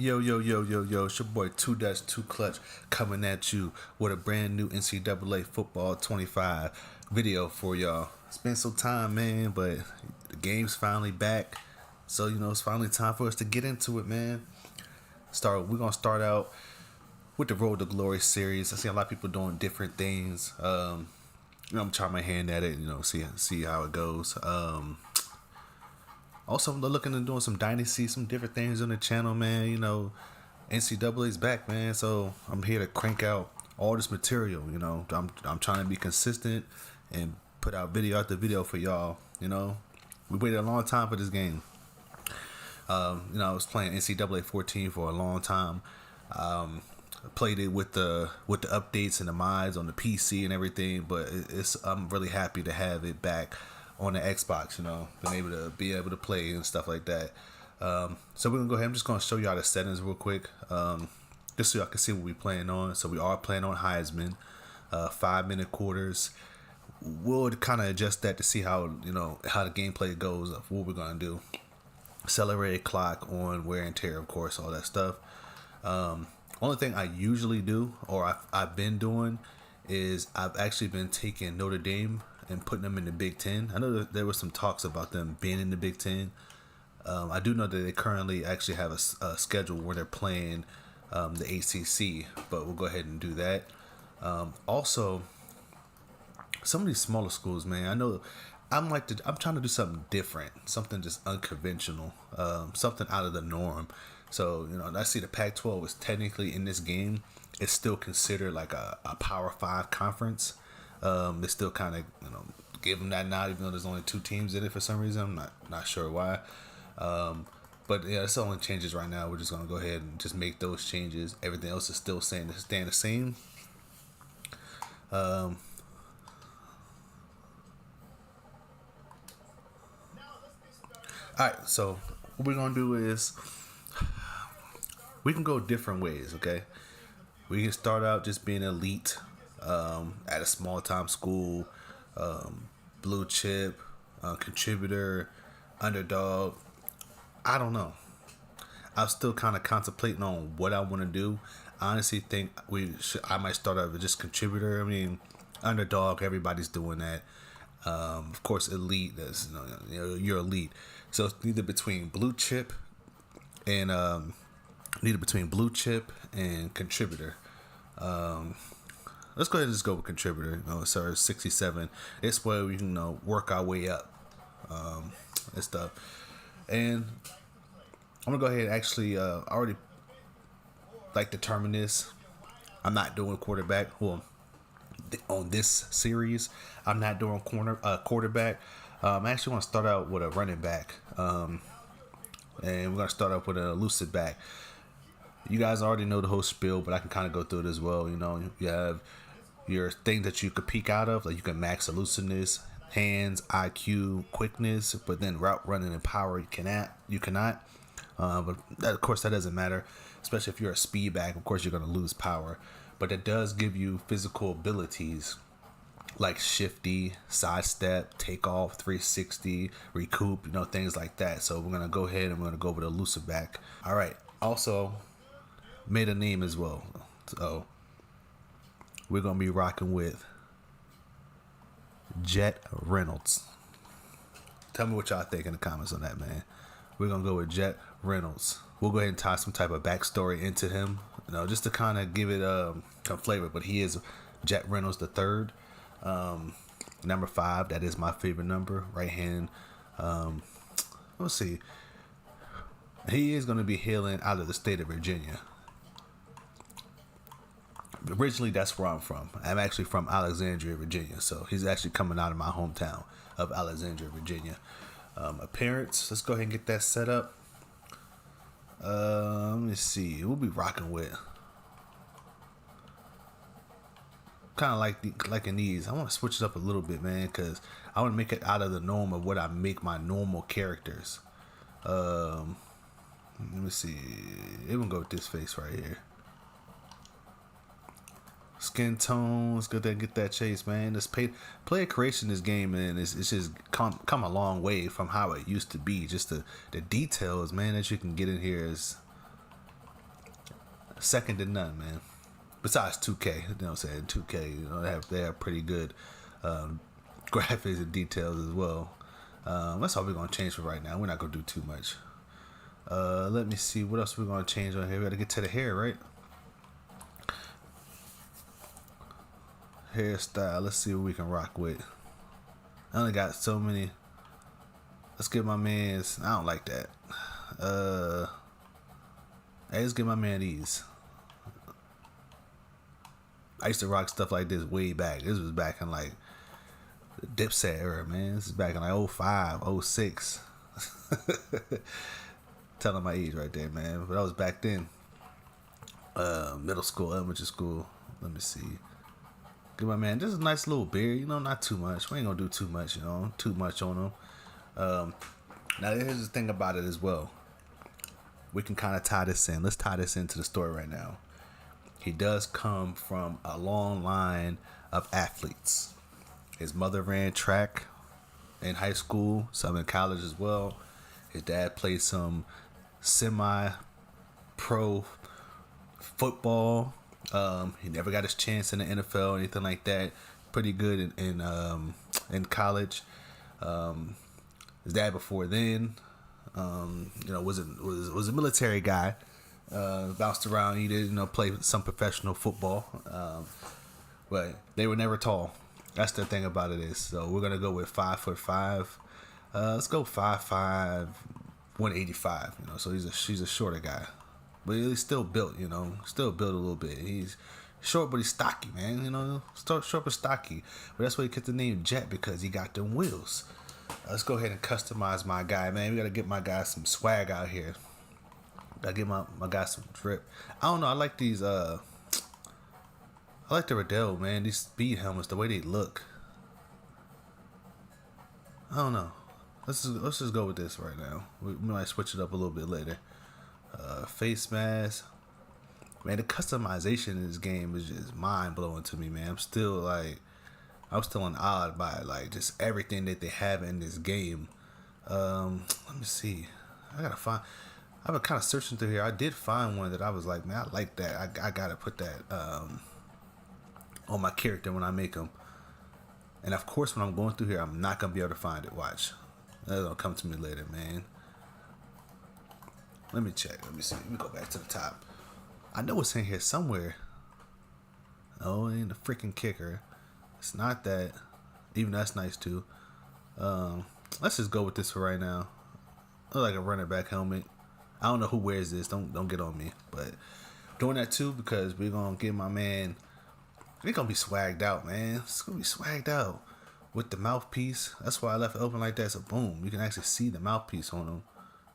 Yo, it's your boy 2-2 Clutch coming at you with a brand new NCAA Football 25 video for y'all. It's been some time, man, but the game's finally back. So, it's finally time for us to get into it, man. We're going to start out with the Road to Glory series. I see a lot of people doing different things. I'm trying my hand at it, see how it goes. Also, I'm looking at doing some Dynasty, some different things on the channel, man. NCAA's back, man. So I'm here to crank out all this material. I'm trying to be consistent and put out video after video for y'all. We waited a long time for this game. I was playing NCAA 14 for a long time. Played it with the updates and the mods on the PC and everything, but I'm really happy to have it back on the Xbox, being able to play and stuff like that. So we're gonna go ahead. I'm just gonna show y'all the settings real quick, just so y'all can see what we're playing on. So we are playing on Heisman, 5-minute quarters. We'll kind of adjust that to see how the gameplay goes of what we're gonna do. Accelerated clock on wear and tear, of course, all that stuff. Only thing I usually do, or I've been doing, is I've actually been taking Notre Dame and putting them in the Big Ten. I know that there was some talks about them being in the Big Ten. I do know that they currently actually have a schedule where they're playing the ACC, but we'll go ahead and do that. Also, some of these smaller schools, man, I know I'm trying to do something different, something just unconventional, something out of the norm. So, I see the Pac-12 is technically in this game. It's still considered like a Power 5 conference. They still kind of, give them that nod, even though there's only 2 teams in it for some reason. I'm not sure why. But yeah, it's the only changes right now. We're just going to go ahead and just make those changes. Everything else is still staying the same. All right, so what we're going to do is we can go different ways, okay? We can start out just being elite at a small time school, blue chip, contributor, underdog. I don't know. I'm still kind of contemplating on what I want to do. I honestly think I might start out with just contributor. I mean, underdog, everybody's doing that. Of course, elite, that's, you're elite. So it's neither between blue chip and contributor. Let's go ahead and just go with contributor. So 67. It's where we can work our way up and stuff. And I'm gonna go ahead and actually already determine this. I'm not doing quarterback. Well, on this series, I'm not doing quarterback. I actually want to start out with a running back, and we're gonna start out with an elusive back. You guys already know the whole spiel, but I can kind of go through it as well. You have your thing that you could peek out of, like you can max elusiveness, hands, IQ, quickness, but then route running and power you cannot. But of course that doesn't matter, especially if you're a speed back. Of course you're going to lose power, but it does give you physical abilities like shifty, sidestep, takeoff, 360, recoup, things like that. So we're going to go ahead and we're going to go over the elusive back. All right. Also, made a name as well. So we're going to be rocking with Jet Reynolds. Tell me what y'all think in the comments on that, man. We're going to go with Jet Reynolds. We'll go ahead and tie some type of backstory into him, just to kind of give it some flavor. But he is Jet Reynolds III. Number 5, that is my favorite number. Right hand. Let's see. He is going to be hailing out of the state of Virginia. Originally, that's where I'm from. I'm actually from Alexandria, Virginia. So he's actually coming out of my hometown of Alexandria, Virginia. Appearance, let's go ahead and get that set up. Let me see. We'll be rocking with kind of like in these. I want to switch it up a little bit, man, because I want to make it out of the norm of what I make my normal characters. Let me see. It will go with this face right here. Skin tones, good to get that chase, man. This player creation, this game, man, it's just come a long way from how it used to be. Just the details, man, that you can get in here is second to none, man. Besides 2K, you know what I'm saying? 2K, they have pretty good graphics and details as well. That's all we're gonna change for right now. We're not gonna do too much. Let me see what else we're gonna change on here. We gotta get to the hair, right? Hairstyle. Let's see what we can rock with. I only got so many. Let's get my man's. I don't like that. Hey, let's get my man these. I used to rock stuff like this way back. This was back in like the Dipset era, man. This is back in like 05, 06. Telling my age right there, man. But that was back then. Middle school, elementary school. Let me see. Get my man. This is a nice little beard, not too much. We ain't gonna do too much, too much on him. Now here's the thing about it as well. We can kind of tie this in. Let's tie this into the story right now. He does come from a long line of athletes. His mother ran track in high school, some in college as well. His dad played some semi-pro football. He never got his chance in the NFL or anything like that. Pretty good in college. His dad before then, was a military guy. Bounced around. He did, play some professional football. But they were never tall. That's the thing about it is. So we're gonna go with 5'5". Let's go 5'5", 185. So she's a shorter guy, but he's still built. Still built a little bit. He's short, but he's stocky, man. Short but stocky. But that's why he get the name Jet, because he got them wheels. Let's go ahead and customize my guy, man. We gotta get my guy some swag out here. Gotta give my guy some drip. I don't know. I like these. I like the Riddell, man. These speed helmets, the way they look. I don't know. Let's just go with this right now. We might switch it up a little bit later. Face mask. Man, the customization in this game is just mind blowing to me, man. I'm still in awe by just everything that they have in this game. Let me see. I've been kind of searching through here. I did find one that I was like, man, I like that. I gotta put that on my character when I make them. And of course, when I'm going through here, I'm not gonna be able to find it. Watch, that'll come to me later, man. Let me check. Let me see. Let me go back to the top. I know it's in here somewhere. Oh, it ain't the freaking kicker. It's not that. Even that's nice too. Let's just go with this for right now. Look like a running back helmet. I don't know who wears this. Don't get on me. But doing that too because we're gonna get my man. We're gonna be swagged out, man. It's gonna be swagged out with the mouthpiece. That's why I left it open like that. So boom, you can actually see the mouthpiece on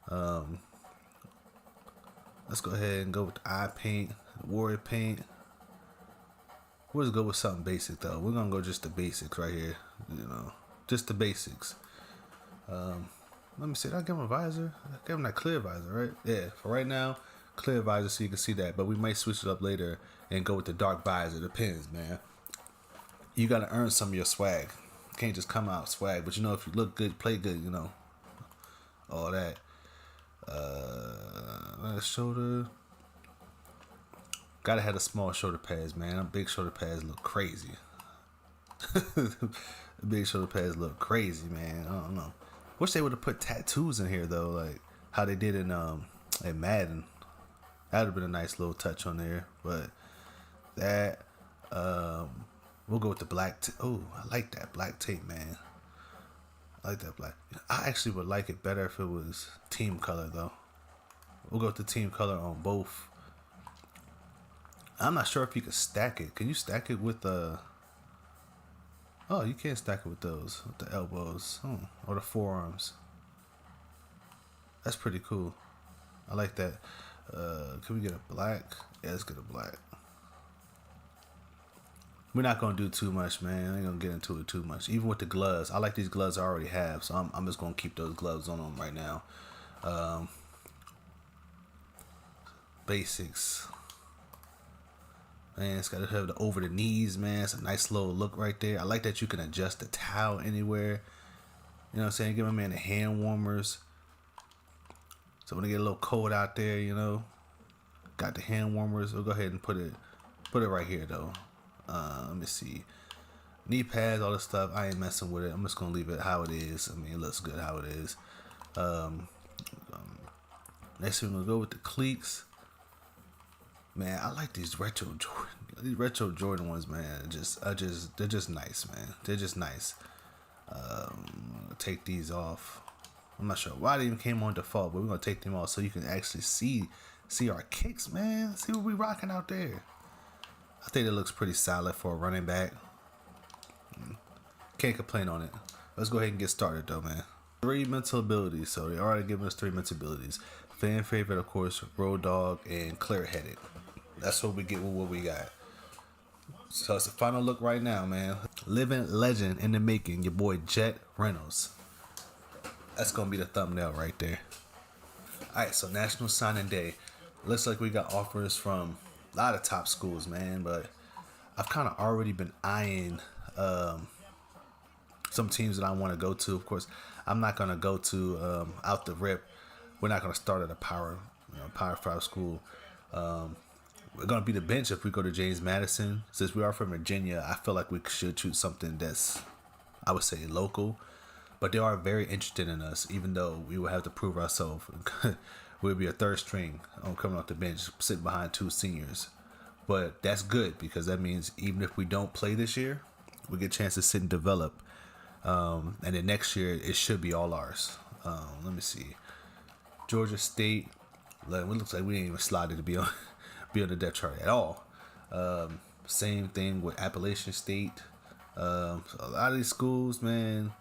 him. Let's go ahead and go with the eye paint, the warrior paint. We'll just go with something basic though. We're gonna go just the basics right here. Just the basics. Let me see. Did I give him a visor? I gave him that clear visor, right? Yeah. For right now, clear visor so you can see that. But we might switch it up later and go with the dark visor. Depends, man. You gotta earn some of your swag. You can't just come out swag. But if you look good, play good. All that. Shoulder. Gotta have the small shoulder pads, man. Them big shoulder pads look crazy. The big shoulder pads look crazy, man. I don't know. Wish they would have put tattoos in here though, like how they did in Madden. That would have been a nice little touch on there. But that we'll go with the black. Oh, I like that black tape, man. I like that black. I actually would like it better if it was team color though. We'll go with the team color on both. I'm not sure if you can stack it. Can you stack it with the? Oh, you can't stack it with those, with the elbows, or the forearms. That's pretty cool. I like that. Can we get a black? Yeah, let's get a black. We're not gonna do too much, man. I ain't gonna get into it too much. Even with the gloves, I like these gloves I already have, so I'm just gonna keep those gloves on them right now. Basics. Man, it's got to have the over the knees, man. It's a nice little look right there. I like that you can adjust the towel anywhere. You know what I'm saying? Give my man the hand warmers. So when it get a little cold out there, got the hand warmers. We'll go ahead and put it right here though. Let me see. Knee pads, all this stuff. I ain't messing with it. I'm just gonna leave it how it is. I mean, it looks good how it is. Next we're gonna go with the cleats. Man, I like these retro Jordan ones, man. They're just nice, man. They're just nice. Take these off. I'm not sure why they even came on default, but we're gonna take them off so you can actually see our kicks, man. See what we rocking out there. I think it looks pretty solid for a running back. Can't complain on it. Let's go ahead and get started though, man. 3 mental abilities. So they already given us 3 mental abilities. Fan favorite, of course, Road Dog, and Clear Headed. That's what we get with what we got. So it's the final look right now, man. Living legend in the making, your boy Jet Reynolds. That's gonna be the thumbnail right there. Alright, so National Signing Day. Looks like we got offers from a lot of top schools, man, but I've kind of already been eyeing some teams that I want to go to. Of course, I'm not gonna go to out the rip. We're not gonna start at a Power 5 school. We're gonna be the bench if we go to James Madison. Since we are from Virginia, I feel like we should choose something that's, I would say, local. But they are very interested in us, even though we will have to prove ourselves. We'll be a third string coming off the bench, sitting behind 2 seniors. But that's good because that means even if we don't play this year, we get a chance to sit and develop. And then next year, it should be all ours. Let me see. Georgia State. It looks like we didn't even slide it to be on the depth chart at all. Same thing with Appalachian State. So a lot of these schools, man,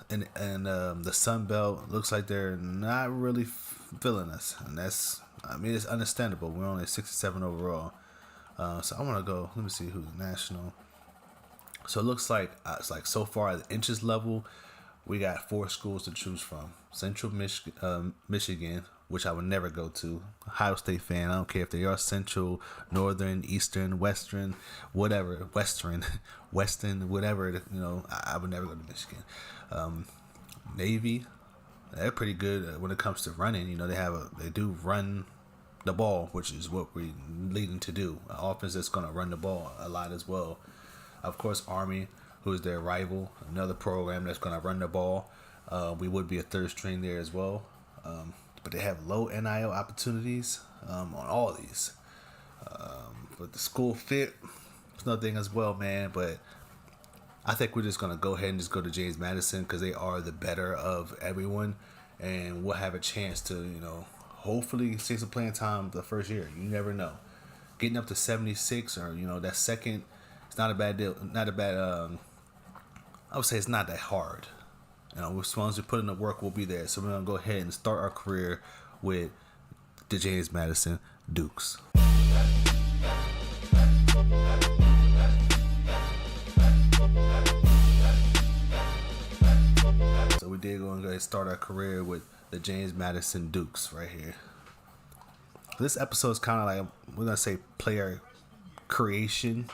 and the Sun Belt looks like they're not really feeling us, and that's, I mean, it's understandable. We're only 67 overall. So I want to go. Let me see who's national. So it looks like it's like so far at the inches level, we got 4 schools to choose from. Central Michigan, which I would never go to. Ohio State fan. I don't care if they are Central, Northern, Eastern, Western, whatever. Western, whatever. I would never go to Michigan. Navy, they're pretty good when it comes to running. They do run the ball, which is what we're leading to do. An offense that's going to run the ball a lot as well. Of course, Army, who is their rival, another program that's going to run the ball. We would be a third string there as well. But they have low NIL opportunities on all of these. But the school fit is another thing as well, man. But I think we're just going to go ahead and just go to James Madison because they are the better of everyone. And we'll have a chance to, hopefully see some playing time the first year. You never know. Getting up to 76 or, that second, it's not a bad deal. Not a bad, I would say it's not that hard. As long as we put in the work, we'll be there. So we're going to go ahead and start our career with the James Madison Dukes. So we did go ahead and start our career with the James Madison Dukes right here. This episode is kind of like, we're going to say player creation.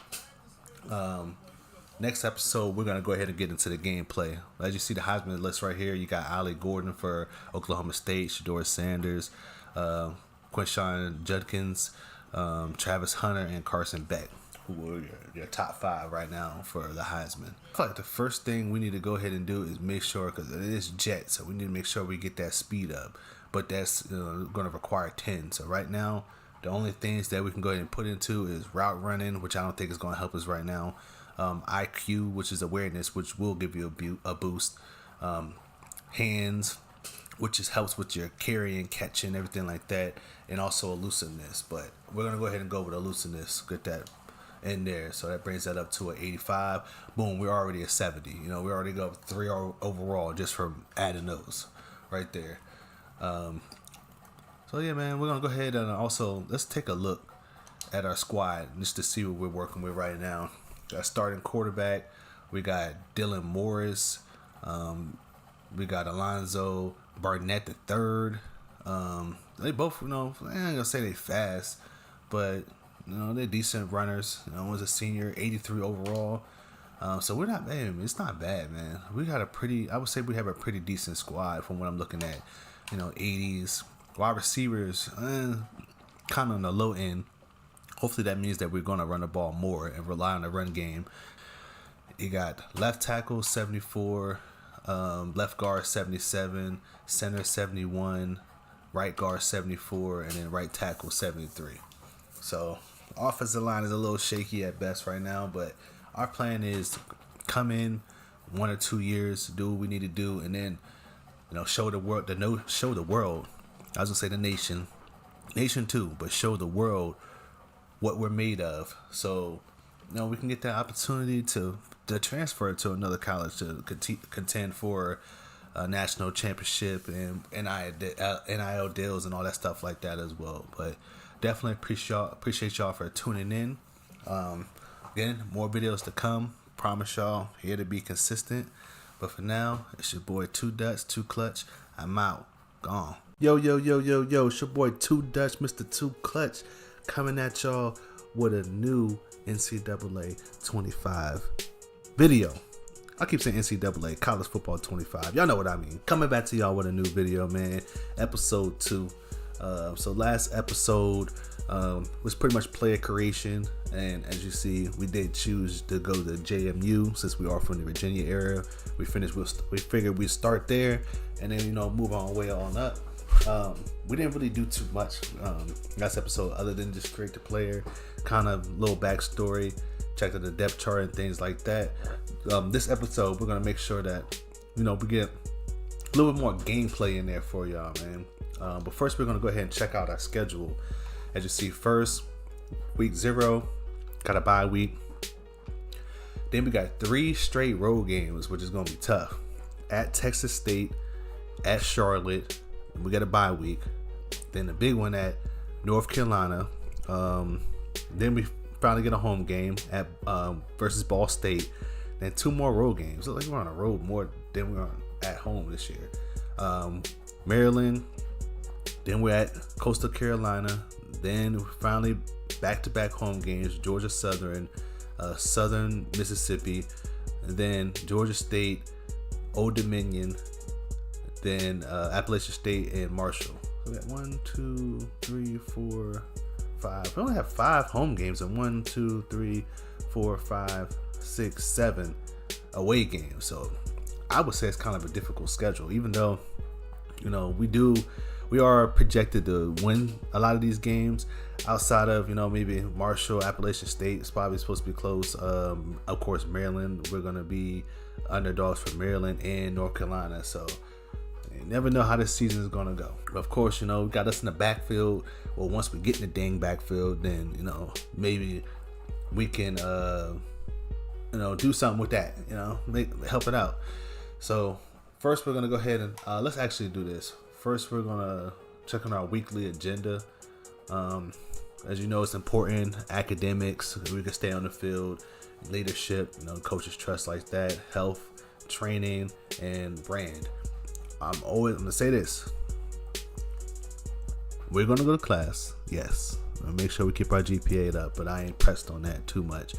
Next episode, we're going to go ahead and get into the gameplay. As you see the Heisman list right here, you got Ollie Gordon for Oklahoma State, Shedeur Sanders, Quinshon Judkins, Travis Hunter, and Carson Beck, who are your top 5 right now for the Heisman. I feel like the first thing we need to go ahead and do is make sure, because it is jet, so we need to make sure we get that speed up. But that's going to require 10. So right now, the only things that we can go ahead and put into is route running, which I don't think is going to help us right now. IQ, which is awareness, which will give you a boost. Hands, which just helps with your carrying, catching, everything like that. And also elusiveness. But we're going to go ahead and go with elusiveness. Get that in there. So that brings that up to an 85. Boom, we're already at 70. We already go up 3 overall just from adding those right there. So yeah, man, we're going to go ahead and also let's take a look at our squad just to see what we're working with right now. Got starting quarterback. We got Dylan Morris. We got Alonzo Barnett III. They both, I ain't gonna say they fast, but they're decent runners. One's a senior, 83 overall. So we're not, man. It's not bad, man. We got I would say we have a pretty decent squad from what I'm looking at. 80s wide receivers. kind of on the low end. Hopefully that means that we're going to run the ball more and rely on the run game. You got left tackle 74, left guard 77, center 71, right guard 74, and then right tackle 73. So offensive line is a little shaky at best right now, but our plan is to come in 1 or 2 years, do what we need to do, and then show the world. I was gonna say the nation too, but show the world what we're made of. So we can get that opportunity to transfer to another college to contend for a national championship and NIL deals and all that stuff like that as well. But definitely appreciate y'all for tuning in. Again, more videos to come. Promise y'all, here to be consistent. But for now, it's your boy 2 Dutch, 2 Clutch. I'm out. Gone. Yo, it's your boy 2 Dutch, Mr. 2 Clutch, coming at y'all with a new NCAA 25 video. I keep saying NCAA, college football 25. Y'all know what I mean. Coming back to y'all with a new video, man. Episode 2. So last episode was pretty much player creation, and as you see, we did choose to go to JMU since we are from the Virginia area. We figured we'd start there and then move our way on up. We didn't really do too much last episode other than just create the player, kind of little backstory, check out the depth chart and things like that. This episode we're gonna make sure that we get a little bit more gameplay in there for y'all, man. But first we're gonna go ahead and check out our schedule. As you see, first week 0, got a bye week. Then we got 3 straight road games, which is gonna be tough. At Texas State, at Charlotte, we got a bye week. Then the big one at North Carolina. Then we finally get a home game at versus Ball State. Then 2 more road games. So like we're on the road more than we're at home this year. Maryland. Then we're at Coastal Carolina. Then finally back-to-back home games. Georgia Southern, Southern Mississippi, and then Georgia State, Old Dominion, then Appalachian State and Marshall. So we got 1, 2, 3, 4, 5. We only have 5 home games and 1, 2, 3, 4, 5, 6, 7 away games. So I would say it's kind of a difficult schedule, even though we are projected to win a lot of these games. Outside of maybe Marshall, Appalachian State is probably supposed to be close. Of course, Maryland, we're gonna be underdogs for Maryland and North Carolina. So you never know how this season is gonna go. But of course, we got us in the backfield. Well, once we get in the dang backfield, then maybe we can do something with that. Help it out. So first, we're gonna go ahead and let's actually do this. First, we're gonna check on our weekly agenda. As you know, it's important. Academics, we can stay on the field. Leadership, coaches trust like that. Health, training, and brand. I'm gonna say this. We're gonna go to class, yes. Make sure we keep our GPA up, but I ain't pressed on that too much.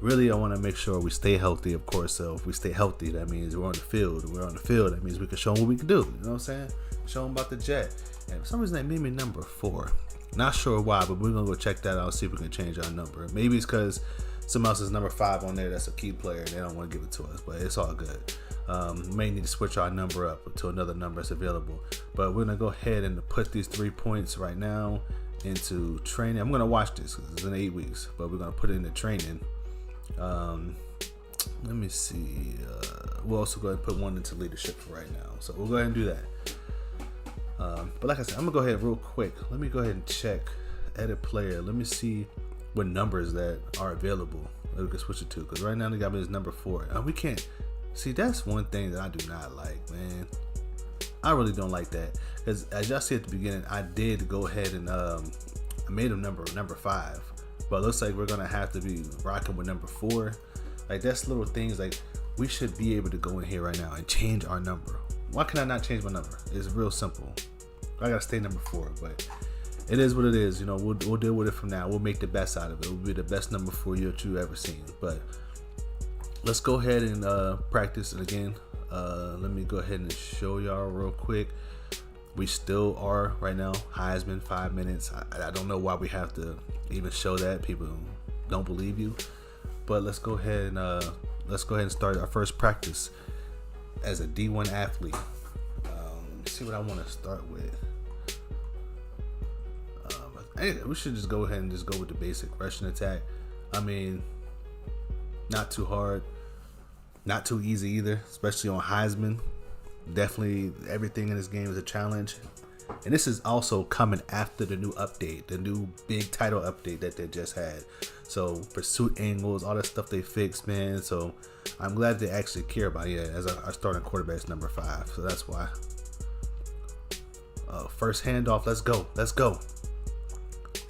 Really, I want to make sure we stay healthy, of course. So if we stay healthy, that means we're on the field. We're on the field. That means we can show them what we can do. You know what I'm saying? Show them about the jet. And for some reason, they made me number 4. Not sure why, but we're going to go check that out, see if we can change our number. Maybe it's because someone else is number 5 on there that's a key player, and they don't want to give it to us, but it's all good. May need to switch our number up to another number that's available. But we're going to go ahead and put these 3 points right now into training. I'm going to watch this because it's in 8 weeks, but we're going to put it into training. Let me see. We'll also go ahead and put 1 into leadership for right now. So we'll go ahead and do that. But like I said, I'm gonna go ahead real quick. Let me go ahead and check edit player. Let me see what numbers that are available. We can switch it to, because right now they got me as number 4. We can't see. That's one thing that I do not like, man. I really don't like that, because as y'all see at the beginning, I did go ahead and I made him number 5. But it looks like we're gonna have to be rocking with number 4. Like, that's little things. Like, we should be able to go in here right now and change our number. Why can I not change my number? It's real simple. I gotta stay number 4, but it is what it is. We'll deal with it from now. We'll make the best out of it. It will be the best number 4 that you've ever seen. But let's go ahead and practice it again. Let me go ahead and show y'all real quick. We still are right now. Heisman 5 minutes. I don't know why we have to even show that. People don't believe you. But let's go ahead and start our first practice as a D1 athlete. Let me see what I want to start with. We should just go ahead and just go with the basic rushing attack. I mean, not too hard, not too easy either, especially on Heisman. Definitely everything in this game is a challenge. And this is also coming after the new update, the new big title update that they just had. So pursuit angles, all that stuff they fixed, man. So I'm glad they actually care about it. Yeah, as our starting quarterback is number 5. So that's why. First handoff, let's go.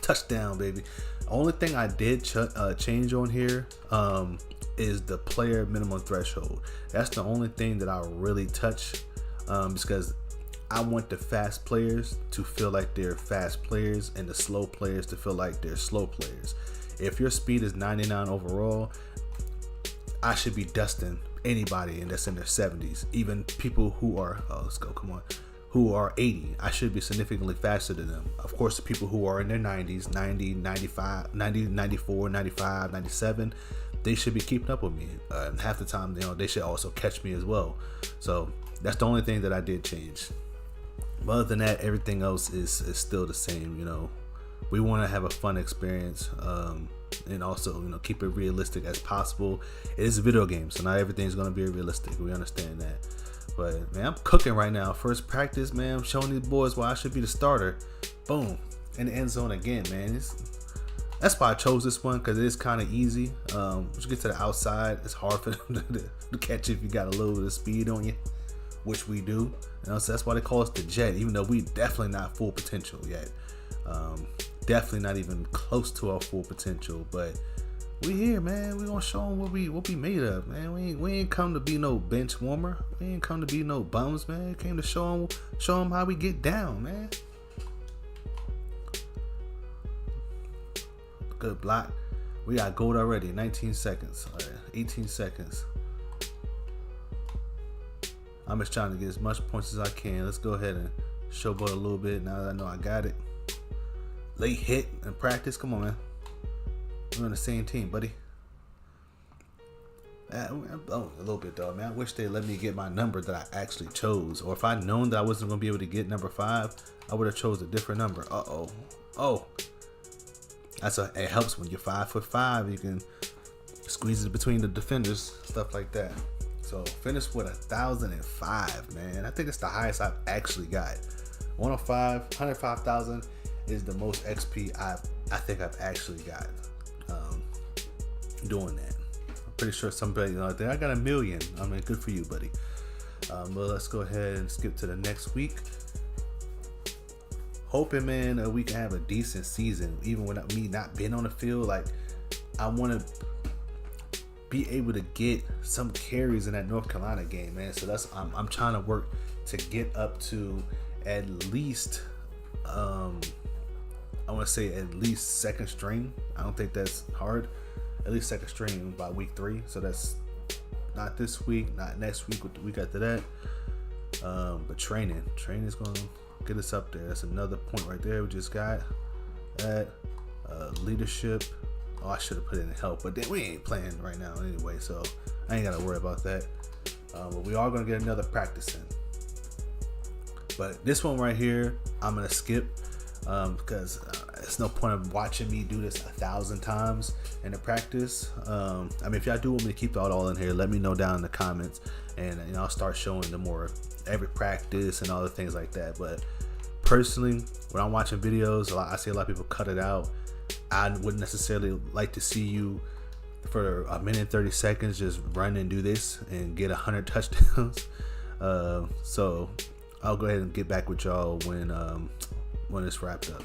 Touchdown, baby. Only thing I did change on here is the player minimum threshold. That's the only thing that I really touch, because I want the fast players to feel like they're fast players and the slow players to feel like they're slow players. If your speed is 99 overall, I should be dusting anybody that's in their 70s, even people who are who are 80. I should be significantly faster than them. Of course, the people who are in their 90s, 90, 95, 90, 94, 95, 97, they should be keeping up with me. Half the time, they should also catch me as well. So that's the only thing that I did change. But other than that, everything else is still the same. We want to have a fun experience, and also keep it realistic as possible. It is a video game, so not everything's going to be realistic. We understand that. But man, I'm cooking right now. First practice, man. I'm showing these boys why I should be the starter. Boom, in the end zone again, man. That's why I chose this one, because it is kind of easy. Once you get to the outside, it's hard for them to catch if you got a little bit of speed on you, which we do. So that's why they call us the Jet, even though we definitely not full potential yet. Definitely not even close to our full potential. But we here, man. We gonna show them what we made of, man. We ain't come to be no bench warmer. We ain't come to be no bums, man. We came to show them how we get down, man. Good block. We got gold already. 19 seconds. All right, 18 seconds. I'm just trying to get as much points as I can. Let's go ahead and showboat a little bit now that I know I got it. Late hit in practice. Come on, man. We're on the same team, buddy. A little bit, though, man. I wish they let me get my number that I actually chose. Or if I'd known that I wasn't going to be able to get number 5, I would have chose a different number. Oh. It helps when you're 5'5". You can squeeze it between the defenders, stuff like that. So finished with 1,005, man. I think it's the highest I've actually got. 105,000 is the most XP I think I've actually got doing that. I'm pretty sure somebody out there, I got 1 million. I mean, good for you, buddy. But let's go ahead and skip to the next week. Hoping, man, we can have a decent season, even without me not being on the field. Like, I want to be able to get some carries in that North Carolina game, man. So I'm trying to work to get up to at least I want to say at least second string. I don't think that's hard. At least second string by week 3. So that's not this week, not next week, with the week after that. But training is going to get us up there. That's another point right there. We just got that leadership. Oh, I should have put in help, but then we ain't playing right now anyway, so I ain't got to worry about that. But we are going to get another practice in. But this one right here, I'm going to skip because it's no point of watching me do this 1,000 times in the practice. I mean, if y'all do want me to keep it all in here, let me know down in the comments, and I'll start showing the more every practice and all the things like that. But personally, when I'm watching videos, I see a lot of people cut it out. I wouldn't necessarily like to see you for 1 minute and 30 seconds just run and do this and get 100 touchdowns. So I'll go ahead and get back with y'all when it's wrapped up.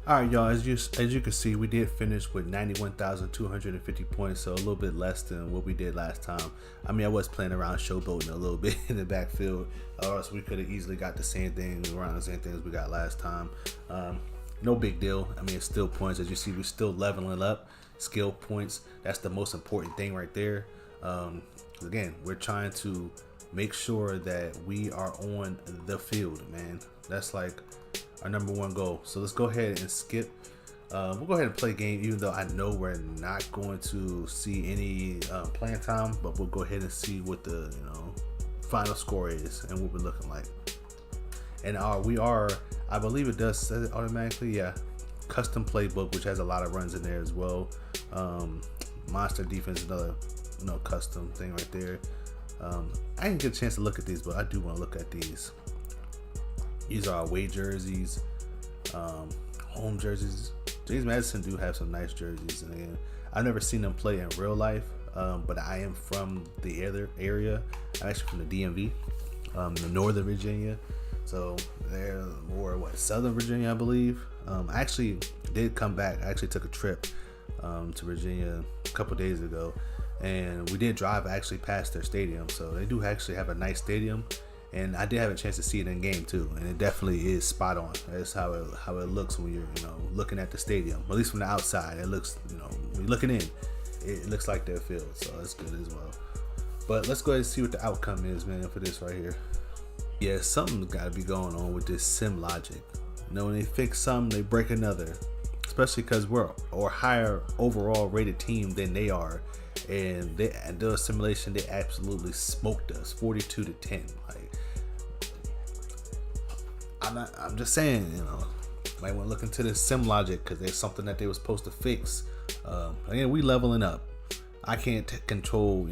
All right, y'all, as you can see, we did finish with 91,250 points, so a little bit less than what we did last time. I mean, I was playing around showboating a little bit in the backfield, or else we could have easily got the same thing, around the same thing as we got last time. No big deal. I mean, it's still points. As you see, we're still leveling up. Skill points, that's the most important thing right there. Again, we're trying to make sure that we are on the field, man. That's like our number one goal. So let's go ahead and skip. We'll go ahead and play game, even though I know we're not going to see any playing time, but we'll go ahead and see what the final score is and what we're looking like. And we are, I believe it does set it automatically. Yeah, custom playbook, which has a lot of runs in there as well. Monster defense, another custom thing right there. I didn't get a chance to look at these, but I do want to look at these. These are away jerseys, home jerseys. James Madison do have some nice jerseys, and again, I've never seen them play in real life, but I am from the area. I'm actually from the DMV, the Northern Virginia, so they're more Southern Virginia, I believe. I actually did come back. I actually took a trip to Virginia a couple days ago, and we did drive actually past their stadium, so they do actually have a nice stadium. And I did have a chance to see it in game too, and it definitely is spot on. That's how it looks when you're looking at the stadium. At least from the outside, it looks when you're looking in, it looks like their field. So that's good as well. But let's go ahead and see what the outcome is, man, for this right here. Yeah, something's got to be going on with this sim logic. When they fix something, they break another. Especially because we're a higher overall rated team than they are, and the simulation they absolutely smoked us 42-10. I'm just saying, might want to look into this sim logic because there's something that they were supposed to fix. Again, we leveling up. I can't control,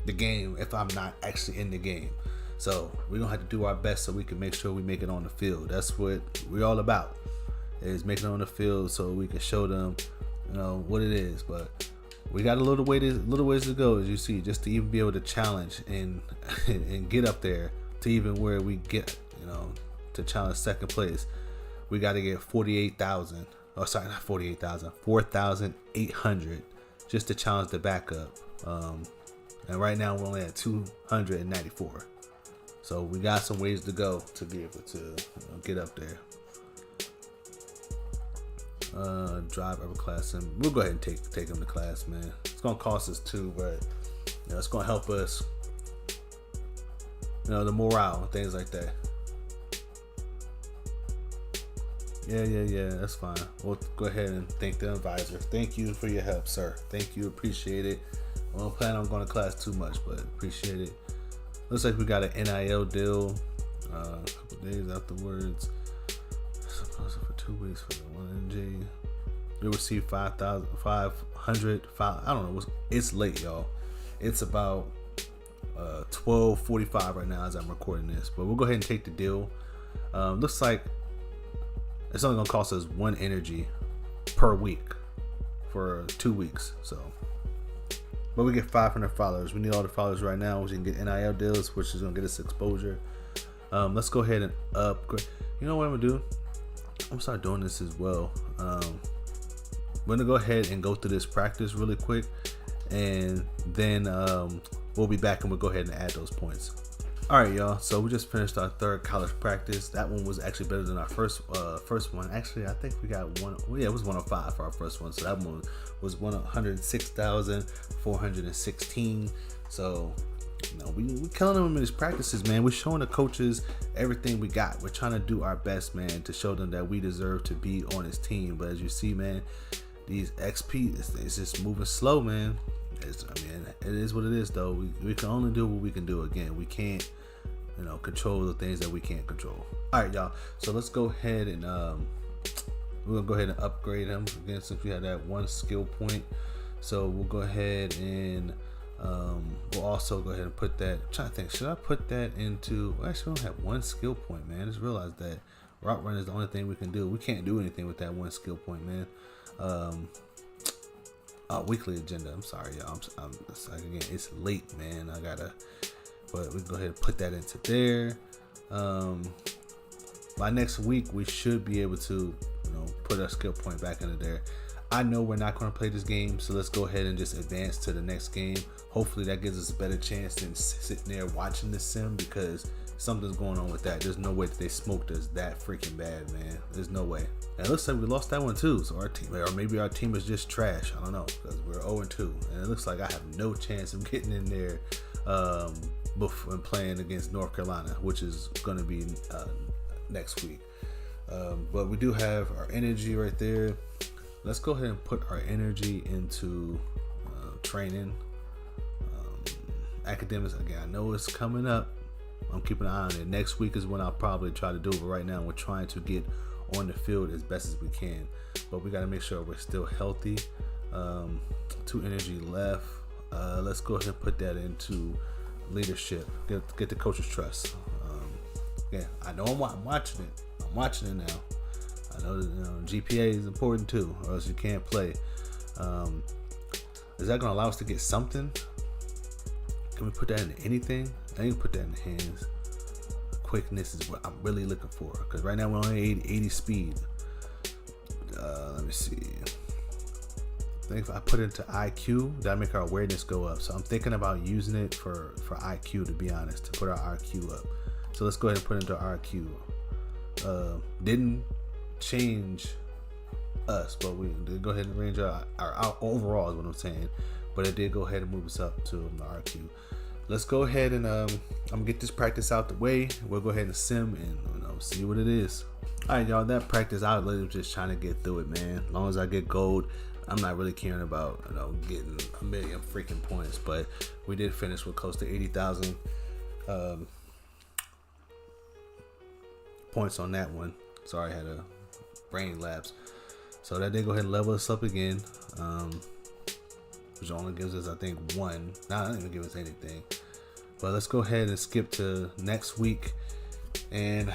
the game if I'm not actually in the game. So we're gonna have to do our best so we can make sure we make it on the field. That's what we're all about, is making it on the field so we can show them, what it is. But we got a little ways to go, as you see, just to even be able to challenge and and get up there to even where we get, to challenge second place. We got to get 48,000. Oh, sorry, not 48,000. 4,800 just to challenge the backup. And right now we're only at 294. So we got some ways to go to be able to get up there. Drive upper class, and we'll go ahead and take him to class, man. It's gonna cost us too, but it's gonna help us. The morale and things like that. Yeah, that's fine. We'll go ahead and thank the advisor. Thank you for your help, sir. Thank you, appreciate it. I don't plan on going to class too much, but appreciate it. Looks like we got an NIL deal. A couple days afterwards. Supposed for 2 weeks for the 1NG. We received 5,500. I don't know. It's late, y'all. It's about 12:45 right now as I'm recording this, but we'll go ahead and take the deal. Looks like it's only gonna cost us 1 energy per week for 2 weeks. So, but we get 500 followers. We need all the followers right now. We can get NIL deals, which is gonna get us exposure. Let's go ahead and upgrade. You know what I'm gonna do? I'm gonna start doing this as well. We're gonna go ahead and go through this practice really quick, and then we'll be back and we'll go ahead and add those points. All right, y'all. So we just finished our third college practice. That one was actually better than our first one. Actually, I think we got one. Well, yeah, it was 105 for our first one. So that one was 106,416. So we killing them in these practices, man. We're showing the coaches everything we got. We're trying to do our best, man, to show them that we deserve to be on this team. But as you see, man, these XP, it's just moving slow, man. It is what it is, though. We can only do what we can do. Again, we can't, control the things that we can't control. All right, y'all. So let's go ahead and we're gonna go ahead and upgrade him again since we had that 1 skill point. So we'll go ahead and we'll also go ahead and put that. I'm trying to think, should I put that into? Well, actually, we don't have 1 skill point, man. I just realized that route run is the only thing we can do. We can't do anything with that 1 skill point, man. Weekly agenda. I'm sorry, y'all. Again, it's late, man. But we can go ahead and put that into there. By next week, we should be able to, put our skill point back into there. I know we're not going to play this game, so let's go ahead and just advance to the next game. Hopefully, that gives us a better chance than sitting there watching the sim, because something's going on with that. There's no way that they smoked us that freaking bad, man. There's no way. And it looks like we lost that one too. So our team, or maybe our team is just trash. I don't know, because we're 0-2, and it looks like I have no chance of getting in there and playing against North Carolina, which is going to be next week. But we do have our energy right there. Let's go ahead and put our energy into training. Academics, again, I know it's coming up. I'm keeping an eye on it. Next week is when I'll probably try to do it. But right now, we're trying to get on the field as best as we can. But we got to make sure we're still healthy. 2 energy left. Let's go ahead and put that into leadership. Get the coach's trust. Yeah, I know I'm watching it. I'm watching it now. I know that GPA is important too, or else you can't play. Is that going to allow us to get something? Can we put that into anything? I can put that in the hands. Quickness is what I'm really looking for, because right now we're on 80 speed. Let me see. I think if I put it into IQ, that'll make our awareness go up. So I'm thinking about using it for IQ, to be honest, to put our IQ up. So let's go ahead and put it into RQ. Didn't change us, but we did go ahead and range our overall is what I'm saying. But it did go ahead and move us up to the RQ. Let's go ahead and I'm gonna get this practice out the way. We'll go ahead and sim and see what it is. All right, y'all. That practice, I was literally just trying to get through it, man. As long as I get gold, I'm not really caring about getting a million freaking points. But we did finish with close to 80,000 points on that one. Sorry, I had a brain lapse. So that did go ahead and level us up again. Which only gives us, I think, 1. Nah, not even give us anything. But let's go ahead and skip to next week, and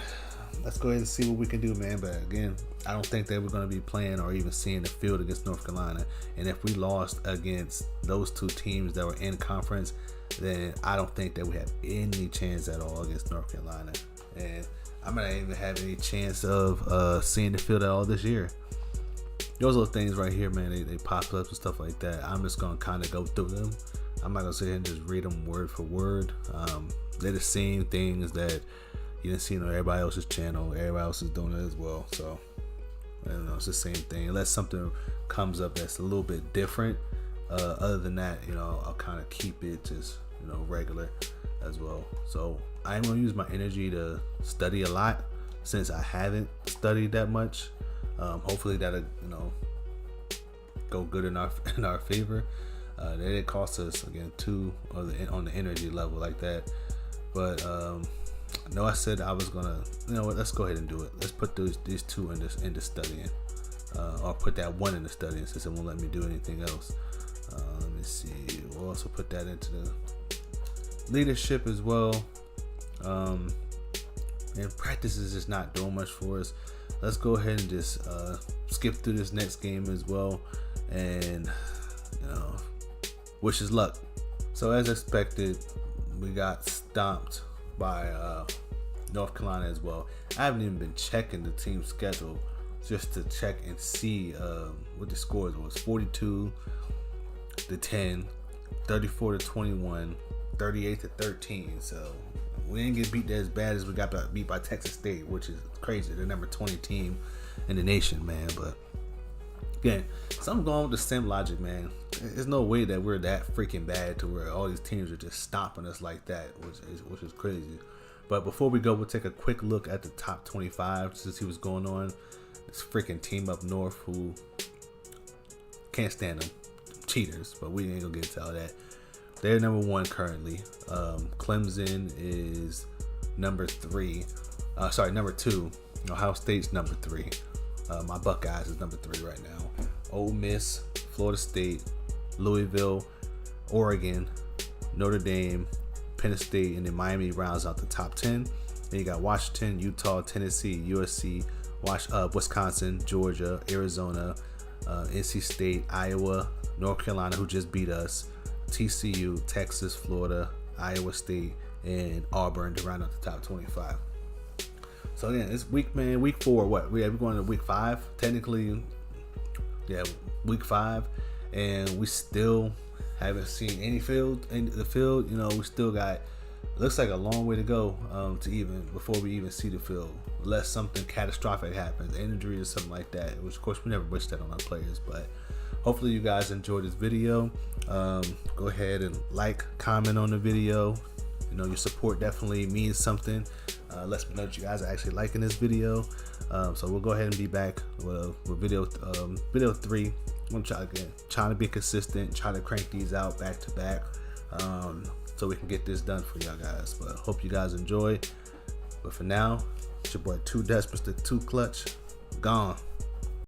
let's go ahead and see what we can do, man. But again, I don't think that we're going to be playing or even seeing the field against North Carolina. And if we lost against those 2 teams that were in conference, then I don't think that we have any chance at all against North Carolina. And I might not even have any chance of seeing the field at all this year. Those little things right here, man, they pop up and stuff like that. I'm just going to kind of go through them. I'm not going to sit here and just read them word for word. They're the same things that you didn't see on everybody else's channel. Everybody else is doing it as well. So, I don't know, it's the same thing. Unless something comes up that's a little bit different. Other than that, I'll kind of keep it just, regular as well. So, I'm going to use my energy to study a lot since I haven't studied that much. Hopefully that'll go good in our favor. That did cost us again 2 on the energy level like that. But no, I said I was gonna. What? Let's go ahead and do it. Let's put these 2 into studying, or put that 1 into studying since it won't let me do anything else. Let me see. We'll also put that into the leadership as well. And practice is just not doing much for us. Let's go ahead and just skip through this next game as well, and wish us luck. So as expected, we got stomped by North Carolina as well. I haven't even been checking the team schedule just to check and see what the scores was. 42-10, 34-21, 38-13. So we didn't get beat as bad as we got beat by Texas State, which is crazy. They're number 20 team in the nation, man. But again, something going with the sim logic, man. There's no way that we're that freaking bad to where all these teams are just stomping us like that, which is crazy. But before we go, we'll take a quick look at the top 25 just to see what's going on. This freaking team up north who can't stand them, cheaters. But we ain't gonna get into all that. They're number 1 currently. Clemson is number 3. Number 2. Ohio State's number 3. My Buckeyes is number 3 right now. Ole Miss, Florida State, Louisville, Oregon, Notre Dame, Penn State, and then Miami rounds out the top 10. Then you got Washington, Utah, Tennessee, USC, Wisconsin, Georgia, Arizona, NC State, Iowa, North Carolina, who just beat us, TCU, Texas, Florida, Iowa State, and Auburn to round out the top 25. So again, it's week 4. What we're going to week 5 technically. Yeah, week 5, and we still haven't seen any field. In the field, we still got. Looks like a long way to go before we even see the field, unless something catastrophic happens, injury or something like that. Which of course we never wish that on our players, but hopefully you guys enjoyed this video. Go ahead and comment on the video. Your support definitely means something. Lets me know that you guys are actually liking this video. So we'll go ahead and be back with video 3. I'm gonna try again, trying to be consistent, try to crank these out back to back, so we can get this done for y'all guys. But hope you guys enjoy. But for now, it's your boy 2 Dust, Mr. 2 Clutch, gone.